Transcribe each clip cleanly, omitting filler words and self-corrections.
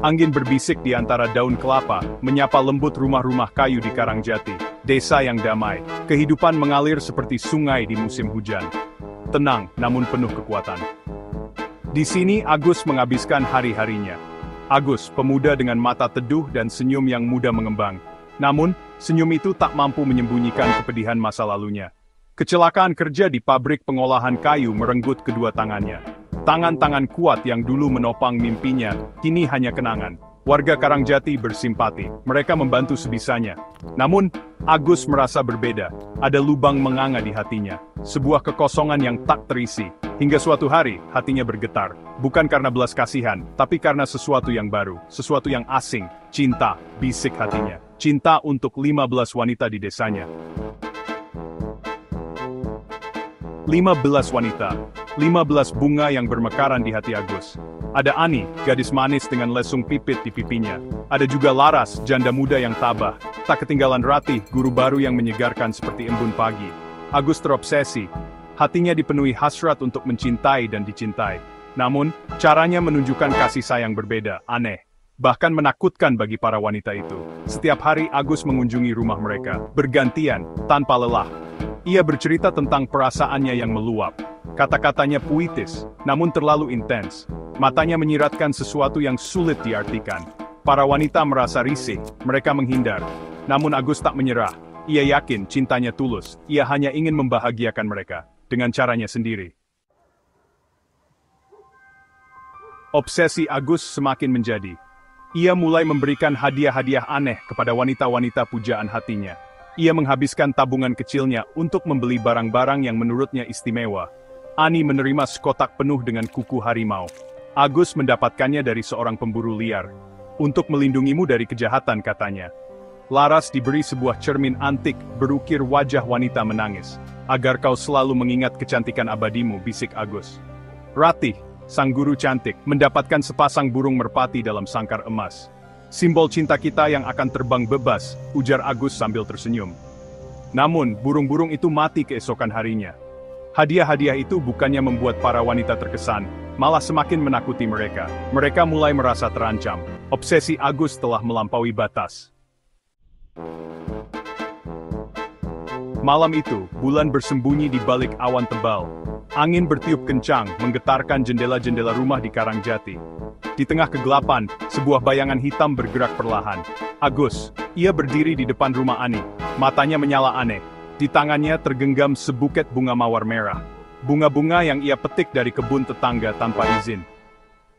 Angin berbisik di antara daun kelapa, menyapa lembut rumah-rumah kayu di Karangjati, desa yang damai. Kehidupan mengalir seperti sungai di musim hujan. Tenang, namun penuh kekuatan. Di sini Agus menghabiskan hari-harinya. Agus, pemuda dengan mata teduh dan senyum yang mudah mengembang. Namun, senyum itu tak mampu menyembunyikan kepedihan masa lalunya. Kecelakaan kerja di pabrik pengolahan kayu merenggut kedua tangannya. Tangan-tangan kuat yang dulu menopang mimpinya, kini hanya kenangan. Warga Karangjati bersimpati, mereka membantu sebisanya. Namun, Agus merasa berbeda. Ada lubang menganga di hatinya. Sebuah kekosongan yang tak terisi. Hingga suatu hari, hatinya bergetar. Bukan karena belas kasihan, tapi karena sesuatu yang baru. Sesuatu yang asing. Cinta, bisik hatinya. Cinta untuk 15 wanita di desanya. 15 wanita. 15 bunga yang bermekaran di hati Agus. Ada Ani, gadis manis dengan lesung pipit di pipinya. Ada juga Laras, janda muda yang tabah. Tak ketinggalan Ratih, guru baru yang menyegarkan seperti embun pagi. Agus terobsesi. Hatinya dipenuhi hasrat untuk mencintai dan dicintai. Namun, caranya menunjukkan kasih sayang berbeda, aneh. Bahkan menakutkan bagi para wanita itu. Setiap hari Agus mengunjungi rumah mereka, bergantian, tanpa lelah. Ia bercerita tentang perasaannya yang meluap. Kata-katanya puitis, namun terlalu intens. Matanya menyiratkan sesuatu yang sulit diartikan. Para wanita merasa risih, mereka menghindar. Namun Agus tak menyerah. Ia yakin cintanya tulus, ia hanya ingin membahagiakan mereka, dengan caranya sendiri. Obsesi Agus semakin menjadi. Ia mulai memberikan hadiah-hadiah aneh kepada wanita-wanita pujaan hatinya. Ia menghabiskan tabungan kecilnya untuk membeli barang-barang yang menurutnya istimewa. Ani menerima sekotak penuh dengan kuku harimau. Agus mendapatkannya dari seorang pemburu liar. Untuk melindungimu dari kejahatan, katanya. Laras diberi sebuah cermin antik berukir wajah wanita menangis. Agar kau selalu mengingat kecantikan abadimu, bisik Agus. Ratih, sang guru cantik, mendapatkan sepasang burung merpati dalam sangkar emas. Simbol cinta kita yang akan terbang bebas, ujar Agus sambil tersenyum. Namun, burung-burung itu mati keesokan harinya. Hadiah-hadiah itu bukannya membuat para wanita terkesan, malah semakin menakuti mereka. Mereka mulai merasa terancam. Obsesi Agus telah melampaui batas. Malam itu, bulan bersembunyi di balik awan tebal. Angin bertiup kencang, menggetarkan jendela-jendela rumah di Karangjati. Di tengah kegelapan, sebuah bayangan hitam bergerak perlahan. Agus, ia berdiri di depan rumah Ani. Matanya menyala aneh. Di tangannya tergenggam sebuket bunga mawar merah. Bunga-bunga yang ia petik dari kebun tetangga tanpa izin.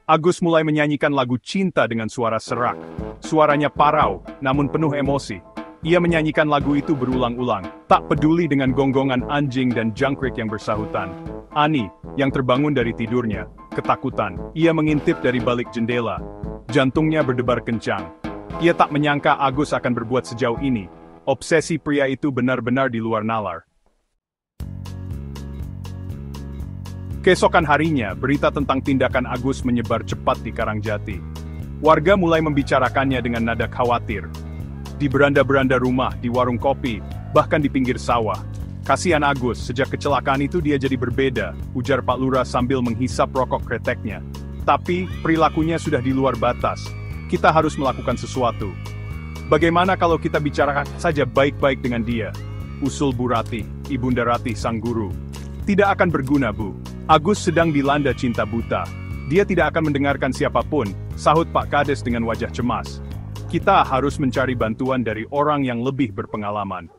Agus mulai menyanyikan lagu cinta dengan suara serak. Suaranya parau, namun penuh emosi. Ia menyanyikan lagu itu berulang-ulang, tak peduli dengan gonggongan anjing dan jangkrik yang bersahutan. Ani, yang terbangun dari tidurnya, ketakutan. Ia mengintip dari balik jendela. Jantungnya berdebar kencang. Ia tak menyangka Agus akan berbuat sejauh ini. Obsesi pria itu benar-benar di luar nalar. Keesokan harinya, berita tentang tindakan Agus menyebar cepat di Karangjati. Warga mulai membicarakannya dengan nada khawatir. Di beranda-beranda rumah, di warung kopi, bahkan di pinggir sawah. Kasihan Agus, sejak kecelakaan itu dia jadi berbeda, ujar Pak Lurah sambil menghisap rokok kreteknya. Tapi, perilakunya sudah di luar batas. Kita harus melakukan sesuatu. Bagaimana kalau kita bicarakan saja baik-baik dengan dia? Usul Bu Ratih, Ibunda Ratih sang guru. Tidak akan berguna, Bu. Agus sedang dilanda cinta buta. Dia tidak akan mendengarkan siapapun, sahut Pak Kades dengan wajah cemas. Kita harus mencari bantuan dari orang yang lebih berpengalaman.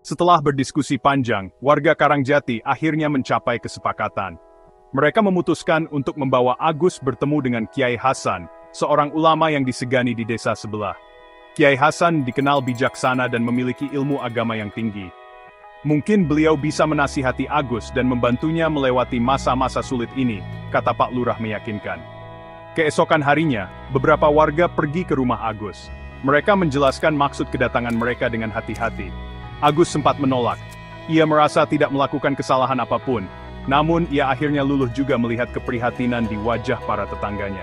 Setelah berdiskusi panjang, warga Karangjati akhirnya mencapai kesepakatan. Mereka memutuskan untuk membawa Agus bertemu dengan Kiai Hasan, seorang ulama yang disegani di desa sebelah. Kiai Hasan dikenal bijaksana dan memiliki ilmu agama yang tinggi. Mungkin beliau bisa menasihati Agus dan membantunya melewati masa-masa sulit ini, kata Pak Lurah meyakinkan. Keesokan harinya, beberapa warga pergi ke rumah Agus. Mereka menjelaskan maksud kedatangan mereka dengan hati-hati. Agus sempat menolak. Ia merasa tidak melakukan kesalahan apapun. Namun, ia akhirnya luluh juga melihat keprihatinan di wajah para tetangganya.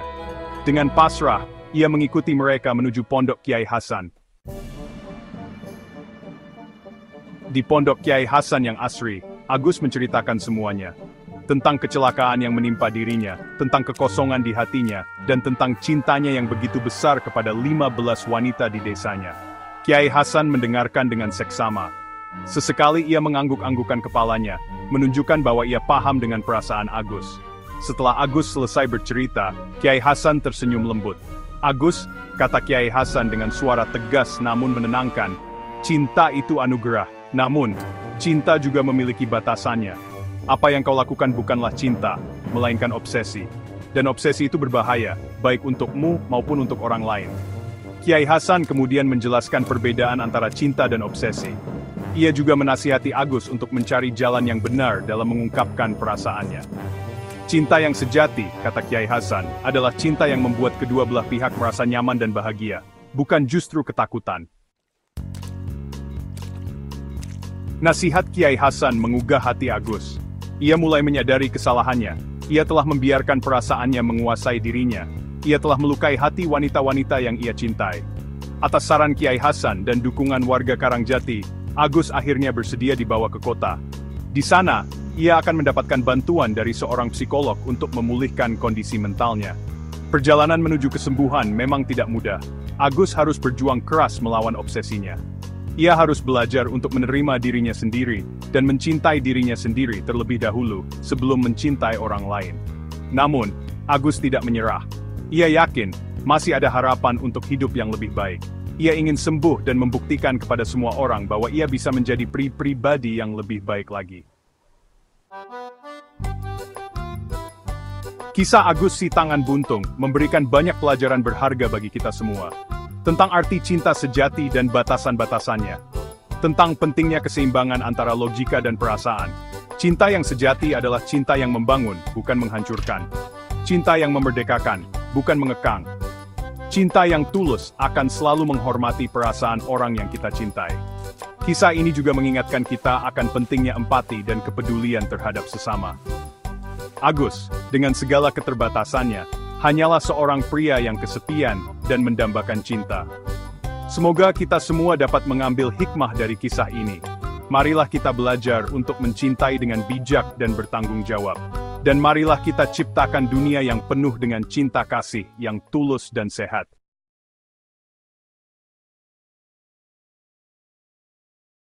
Dengan pasrah, ia mengikuti mereka menuju pondok Kiai Hasan. Di pondok Kiai Hasan yang asri, Agus menceritakan semuanya. Tentang kecelakaan yang menimpa dirinya, tentang kekosongan di hatinya, dan tentang cintanya yang begitu besar kepada 15 wanita di desanya. Kiai Hasan mendengarkan dengan seksama. Sesekali ia mengangguk-anggukan kepalanya, menunjukkan bahwa ia paham dengan perasaan Agus. Setelah Agus selesai bercerita, Kiai Hasan tersenyum lembut. "Agus," kata Kiai Hasan dengan suara tegas namun menenangkan, "cinta itu anugerah, namun, cinta juga memiliki batasannya. Apa yang kau lakukan bukanlah cinta, melainkan obsesi. Dan obsesi itu berbahaya, baik untukmu maupun untuk orang lain." Kiai Hasan kemudian menjelaskan perbedaan antara cinta dan obsesi. Ia juga menasihati Agus untuk mencari jalan yang benar dalam mengungkapkan perasaannya. Cinta yang sejati, kata Kiai Hasan, adalah cinta yang membuat kedua belah pihak merasa nyaman dan bahagia, bukan justru ketakutan. Nasihat Kiai Hasan mengugah hati Agus. Ia mulai menyadari kesalahannya. Ia telah membiarkan perasaannya menguasai dirinya. Ia telah melukai hati wanita-wanita yang ia cintai. Atas saran Kiai Hasan dan dukungan warga Karangjati, Agus akhirnya bersedia dibawa ke kota. Di sana, ia akan mendapatkan bantuan dari seorang psikolog untuk memulihkan kondisi mentalnya. Perjalanan menuju kesembuhan memang tidak mudah. Agus harus berjuang keras melawan obsesinya. Ia harus belajar untuk menerima dirinya sendiri, dan mencintai dirinya sendiri terlebih dahulu, sebelum mencintai orang lain. Namun, Agus tidak menyerah. Ia yakin, masih ada harapan untuk hidup yang lebih baik. Ia ingin sembuh dan membuktikan kepada semua orang bahwa ia bisa menjadi pribadi yang lebih baik lagi. Kisah Agus si tangan buntung memberikan banyak pelajaran berharga bagi kita semua. Tentang arti cinta sejati dan batasan-batasannya. Tentang pentingnya keseimbangan antara logika dan perasaan. Cinta yang sejati adalah cinta yang membangun, bukan menghancurkan. Cinta yang memerdekakan, bukan mengekang. Cinta yang tulus akan selalu menghormati perasaan orang yang kita cintai. Kisah ini juga mengingatkan kita akan pentingnya empati dan kepedulian terhadap sesama. Agus, dengan segala keterbatasannya, hanyalah seorang pria yang kesepian dan mendambakan cinta. Semoga kita semua dapat mengambil hikmah dari kisah ini. Marilah kita belajar untuk mencintai dengan bijak dan bertanggung jawab. Dan marilah kita ciptakan dunia yang penuh dengan cinta kasih yang tulus dan sehat.